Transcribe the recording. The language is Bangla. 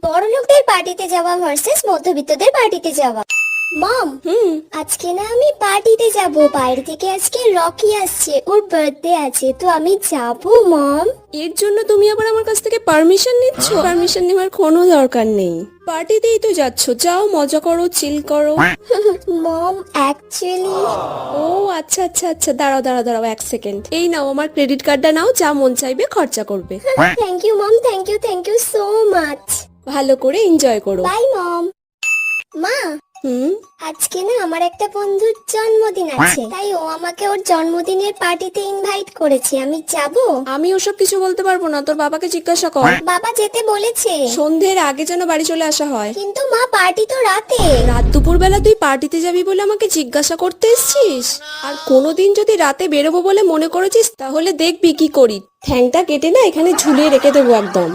বড়লোকদের পার্টিতে যাওয়া ভার্সেস মধ্যবিত্তদের পার্টিতে যাওয়া। মম, আজকে না আমি পার্টিতে যাব। বাইরে থেকে আজকে রকি আসছে, ওর বার্থডে আছে, তো আমি যাব মম। এর জন্য তুমি আবার আমার কাছ থেকে পারমিশন নিচ্ছ? পারমিশন নেওয়ার কোনো দরকার নেই, পার্টিতেই তো যাচ্ছ, যাও মজা করো, চিল করো। মম অ্যাকচুয়ালি ও আচ্ছা আচ্ছা আচ্ছা, দাঁড়াও দাঁড়াও দাঁড়াও 1 সেকেন্ড। এই নাও আমার ক্রেডিট কার্ডটা নাও, যা মন চাইবে খরচা করবে। Thank you mom, thank you so much. ভালো করে এনজয় করো। Bye mom. মা, হুম আজকে না আমার একটা বন্ধুর জন্মদিন আছে, তাই ও আমাকে ওর জন্মদিনের পার্টিতে ইনভাইট করেছে। আমি যাব? আমি ওসব কিছু বলতে পারবো না, তোর বাবাকে জিজ্ঞাসা কর। বাবা যেতে বলেছে, সন্ধ্যের আগে যেন বাড়ি চলে আসা হয়। কিন্তু মা পার্টি তো রাতে। রাত দুপুর বেলা তুই পার্টিতে যাবি বলে আমাকে জিজ্ঞাসা করতে এসেছিস? আর কোনোদিন যদি রাতে বেরোবো বলে মনে করেছিস, তাহলে দেখবি কি করি। ঠ্যাংটা কেটে না এখানে ঝুলিয়ে রেখে দেবো একদম।